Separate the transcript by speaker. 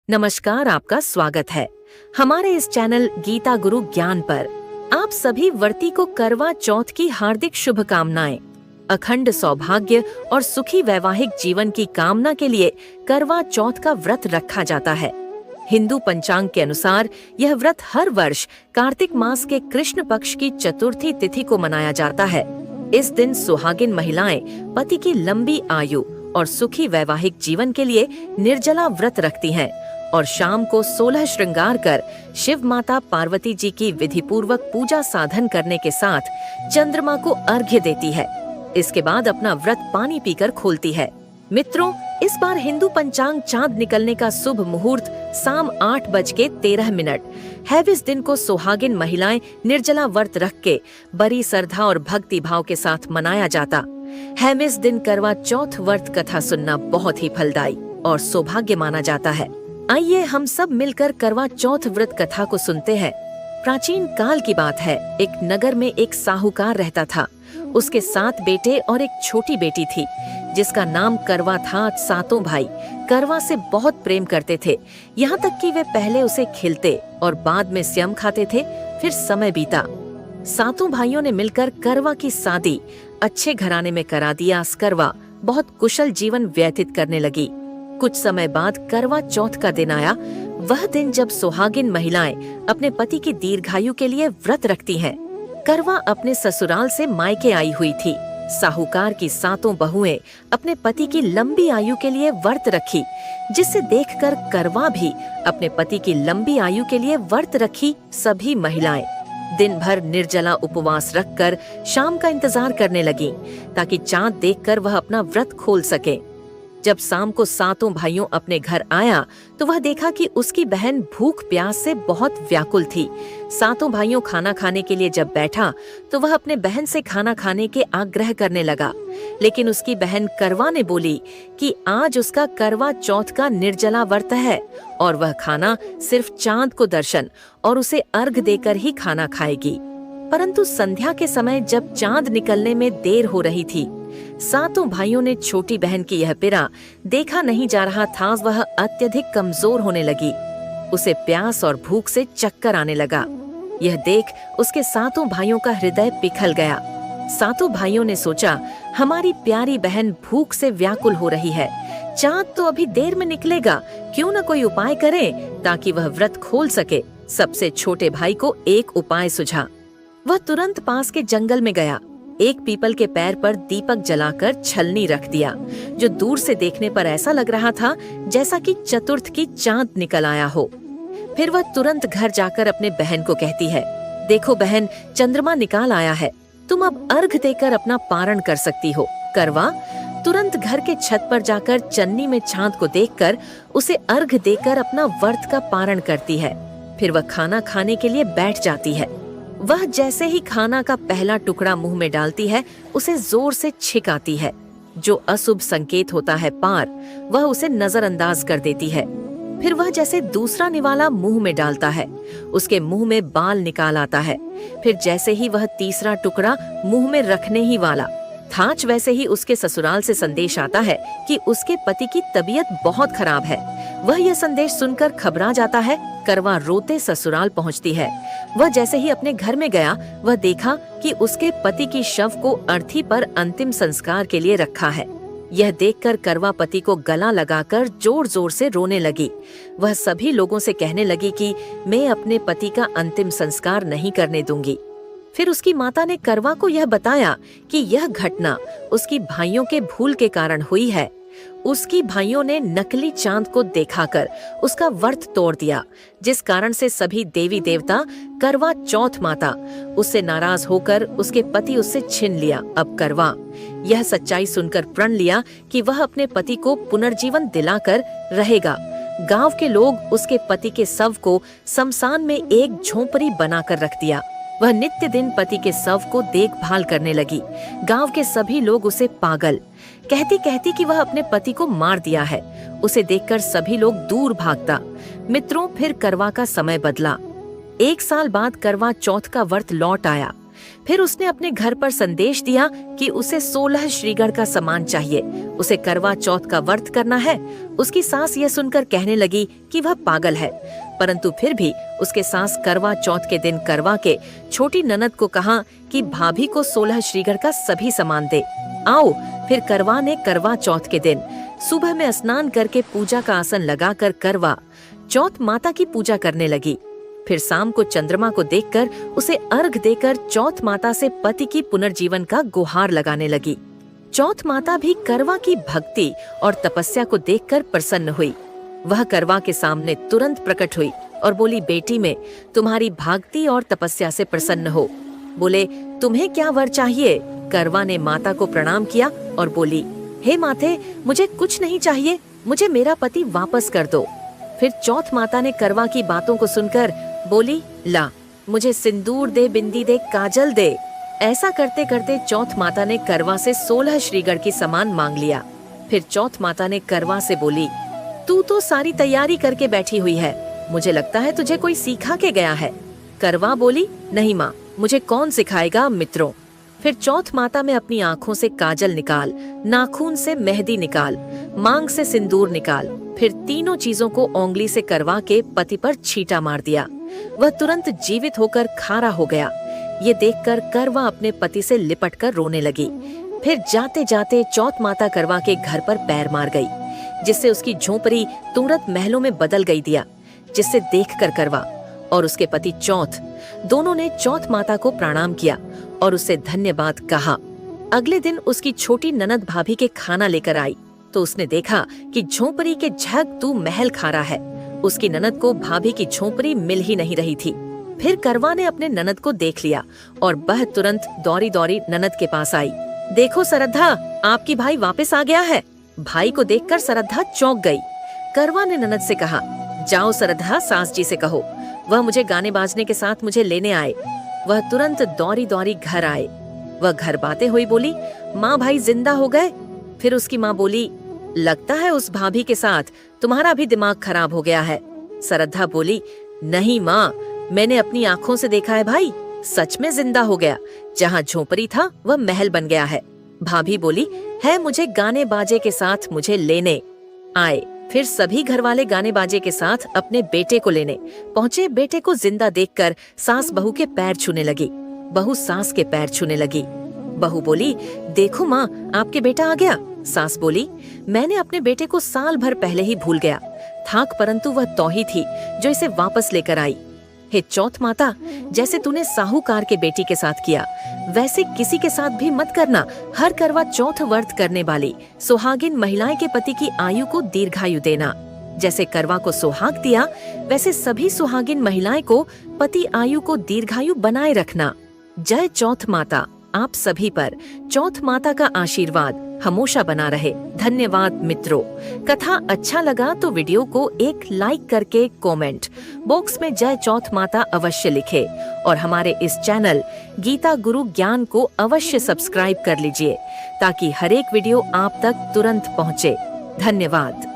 Speaker 1: नमस्कार, आपका स्वागत है हमारे इस चैनल गीता गुरु ज्ञान पर। आप सभी व्रती को करवा चौथ की हार्दिक शुभकामनाएं। अखंड सौभाग्य और सुखी वैवाहिक जीवन की कामना के लिए करवा चौथ का व्रत रखा जाता है। हिंदू पंचांग के अनुसार यह व्रत हर वर्ष कार्तिक मास के कृष्ण पक्ष की चतुर्थी तिथि को मनाया जाता है। इस दिन सुहागिन महिलाएं पति की लंबी आयु और सुखी वैवाहिक जीवन के लिए निर्जला व्रत रखती हैं और शाम को 16 श्रृंगार कर शिव माता पार्वती जी की विधि पूर्वक पूजा साधन करने के साथ चंद्रमा को अर्घ्य देती है। इसके बाद अपना व्रत पानी पीकर खोलती है। मित्रों, इस बार हिंदू पंचांग चांद निकलने का शुभ मुहूर्त शाम 8:13 है। इस दिन को सुहागिन महिलाएं निर्जला व्रत रख के बड़ी श्रद्धा और भक्ति भाव के साथ मनाया जाता है। इस दिन करवा चौथ व्रत कथा सुनना बहुत ही फलदायी और सौभाग्य माना जाता है। आइए हम सब मिलकर करवा चौथ व्रत कथा को सुनते हैं। प्राचीन काल की बात है। एक नगर में एक साहूकार रहता था। उसके 7 बेटे और एक छोटी बेटी थी जिसका नाम करवा था। सातों भाई करवा से बहुत प्रेम करते थे, यहाँ तक कि वे पहले उसे खिलते और बाद में स्वयं खाते थे। फिर समय बीता, सातों भाइयों ने मिलकर करवा की शादी अच्छे घराने में करा दिया। करवा बहुत कुशल जीवन व्यतीत करने लगी। कुछ समय बाद करवा चौथ का दिन आया। वह दिन जब सुहागिन महिलाएं अपने पति की दीर्घायु के लिए व्रत रखती हैं। करवा अपने ससुराल से मायके आई हुई थी। साहूकार की 7 बहुएं अपने पति की लंबी आयु के लिए व्रत रखी, जिसे देखकर करवा भी अपने पति की लंबी आयु के लिए व्रत रखी। सभी महिलाएं दिन भर निर्जला उपवास रखकर शाम का इंतजार करने लगी ताकि चांद देखकर वह अपना व्रत खोल सके। जब शाम को 7 भाइयों अपने घर आया तो वह देखा कि उसकी बहन भूख प्यास से बहुत व्याकुल थी। 7 भाइयों खाना खाने के लिए जब बैठा तो वह अपने बहन से खाना खाने के आग्रह करने लगा, लेकिन उसकी बहन करवा ने बोली कि आज उसका करवा चौथ का निर्जला व्रत है और वह खाना सिर्फ चांद को दर्शन और उसे अर्घ देकर ही खाना खाएगी। परंतु संध्या के समय जब चांद निकलने में देर हो रही थी, 7 भाइयों ने छोटी बहन की यह पीड़ा देखा नहीं जा रहा था। वह अत्यधिक कमजोर होने लगी। उसे प्यास और भूख से चक्कर आने लगा। यह देख उसके 7 भाइयों का हृदय पिघल गया। 7 भाइयों ने सोचा, हमारी प्यारी बहन भूख से व्याकुल हो रही है। चांद तो अभी देर में निकलेगा, क्यों न कोई उपाय करें ताकि वह व्रत खोल सके। सबसे छोटे भाई को एक उपाय सुझा। वह तुरंत पास के जंगल में गया। एक पीपल के पैर पर दीपक जलाकर छलनी रख दिया, जो दूर से देखने पर ऐसा लग रहा था जैसा कि चतुर्थ की चांद निकल आया हो। फिर वह तुरंत घर जाकर अपने बहन को कहती है, देखो बहन, चंद्रमा निकाल आया है, तुम अब अर्घ देकर अपना पारण कर सकती हो। करवा तुरंत घर के छत पर जाकर चन्नी में चांद को देखकर उसे अर्घ देकर अपना व्रत का पारण करती है। फिर वह खाना खाने के लिए बैठ जाती है। वह जैसे ही खाना का पहला टुकड़ा मुंह में डालती है, उसे जोर से छिक आती है, जो अशुभ संकेत होता है पार। वह उसे नजरअंदाज कर देती है। फिर वह जैसे दूसरा निवाला मुंह में डालता है, उसके मुंह में बाल निकाल आता है। फिर जैसे ही वह तीसरा टुकड़ा मुंह में रखने ही वाला था, वैसे ही उसके ससुराल से संदेश आता है कि उसके पति की तबीयत बहुत खराब है। वह यह संदेश सुनकर घबरा जाता है। करवा रोते ससुराल पहुंचती है। वह जैसे ही अपने घर में गया, वह देखा कि उसके पति की शव को अर्थी पर अंतिम संस्कार के लिए रखा है। यह देखकर करवा पति को गला लगाकर जोर जोर से रोने लगी। वह सभी लोगों से कहने लगी कि मैं अपने पति का अंतिम संस्कार नहीं करने दूंगी। फिर उसकी माता ने करवा को यह बताया कि यह घटना उसकी भाइयों के भूल के कारण हुई है। उसकी भाइयों ने नकली चांद को दिखाकर उसका व्रत तोड़ दिया, जिस कारण से सभी देवी देवता करवा चौथ माता उससे नाराज होकर उसके पति उससे छीन लिया। अब करवा यह सच्चाई सुनकर प्रण लिया कि वह अपने पति को पुनर्जीवन दिलाकर रहेगा। गांव के लोग उसके पति के शव को शमशान में एक झोंपड़ी बनाकर रख दिया। वह नित्य दिन पति के शव को देखभाल करने लगी। गांव के सभी लोग उसे पागल कहती कि वह अपने पति को मार दिया है। उसे देखकर सभी लोग दूर भागता। मित्रों, फिर करवा का समय बदला। 1 साल बाद करवा चौथ का व्रत लौट आया। फिर उसने अपने घर पर संदेश दिया कि उसे 16 श्रीगढ़ का सामान चाहिए, उसे करवा चौथ का व्रत करना है। उसकी सास यह सुनकर कहने लगी कि वह पागल है, परंतु फिर भी उसके सास करवा चौथ के दिन करवा के छोटी ननद को कहा कि भाभी को 16 श्रीगढ़ का सभी सामान दे। आओ, फिर करवा ने करवा चौथ के दिन सुबह में स्नान करके पूजा का आसन लगाकर करवा चौथ माता की पूजा करने लगी। फिर शाम को चंद्रमा को देखकर उसे अर्घ देकर चौथ माता से पति की पुनर्जीवन का गुहार लगाने लगी। चौथ माता भी करवा की भक्ति और तपस्या को देखकर प्रसन्न हुई। वह करवा के सामने तुरंत प्रकट हुई और बोली, बेटी में तुम्हारी भक्ति और तपस्या से प्रसन्न हो। बोले, तुम्हें क्या वर चाहिए? करवा ने माता को प्रणाम किया और बोली, हे माते, मुझे कुछ नहीं चाहिए, मुझे मेरा पति वापस कर दो। फिर चौथ माता ने करवा की बातों को सुनकर बोली, ला, मुझे सिंदूर दे, बिंदी दे, काजल दे। ऐसा करते करते चौथ माता ने करवा से 16 श्रीगढ़ की सामान मांग लिया। फिर चौथ माता ने करवा से बोली, तू तो सारी तैयारी करके बैठी हुई है, मुझे लगता है तुझे कोई सिखा के गया है। करवा बोली, नहीं माँ, मुझे कौन सिखाएगा मित्रों। फिर चौथ माता में अपनी आंखों से काजल निकाल, नाखून से मेहंदी निकाल, मांग से सिंदूर निकाल, फिर तीनों चीजों को ओंगली से करवा के पति पर छींटा मार दिया। वह तुरंत जीवित होकर खारा हो गया। ये देखकर करवा अपने पति से लिपटकर रोने लगी। फिर जाते जाते चौथ माता करवा के घर पर पैर मार गई, जिससे उसकी झोपड़ी तुरंत महलों में बदल गई दिया। जिससे देखकर करवा और उसके पति चौथ दोनों ने चौथ माता को प्रणाम किया और उससे धन्यवाद कहा। अगले दिन उसकी छोटी ननद भाभी के खाना लेकर आई तो उसने देखा कि झोपड़ी के झग तू महल खारा है। उसकी ननद को भाभी की झोपड़ी मिल ही नहीं रही थी। फिर करवा ने अपने ननद को देख लिया और वह तुरंत दौड़ी दौड़ी ननद के पास आई। देखो सरधा, आपकी भाई वापस आ गया है। भाई को देखकर सरधा चौंक गई। करवा ने ननद से कहा, जाओ सरधा, सास जी से कहो वह मुझे गाने बाजने के साथ मुझे लेने आए। वह तुरंत दौड़ी दौड़ी घर आए। वह घर बातें हुई बोली, माँ भाई जिंदा हो गए। फिर उसकी माँ बोली, लगता है उस भाभी के साथ तुम्हारा भी दिमाग खराब हो गया है। सरधा बोली, नहीं माँ, मैंने अपनी आंखों से देखा है भाई, सच में जिंदा हो गया। जहाँ झोपड़ी था वह महल बन गया है। भाभी बोली, है मुझे गाने बाजे के साथ मुझे लेने आए। फिर सभी घर वाले गाने बाजे के साथ अपने बेटे को लेने पहुँचे। बेटे को जिंदा देखकर सास बहू के पैर छूने लगी, बहू सास के पैर छूने लगी। बहू बोली, देखो माँ, आपके बेटा आ गया। सास बोली, मैंने अपने बेटे को साल भर पहले ही भूल गया थाक, परंतु वह तो ही थी जो इसे वापस लेकर आई। हे चौथ माता, जैसे तूने साहूकार के बेटी के साथ किया वैसे किसी के साथ भी मत करना। हर करवा चौथ व्रत करने वाली सुहागिन महिलाएं के पति की आयु को दीर्घायु देना। जैसे करवा को सुहाग दिया वैसे सभी सुहागिन महिलाएं को पति आयु को दीर्घायु बनाए रखना। जय चौथ माता। आप सभी पर चौथ माता का आशीर्वाद हमेशा बना रहे। धन्यवाद मित्रों। कथा अच्छा लगा तो वीडियो को एक लाइक करके कमेंट बॉक्स में जय चौथ माता अवश्य लिखे और हमारे इस चैनल गीता गुरु ज्ञान को अवश्य सब्सक्राइब कर लीजिए ताकि हर एक वीडियो आप तक तुरंत पहुंचे। धन्यवाद।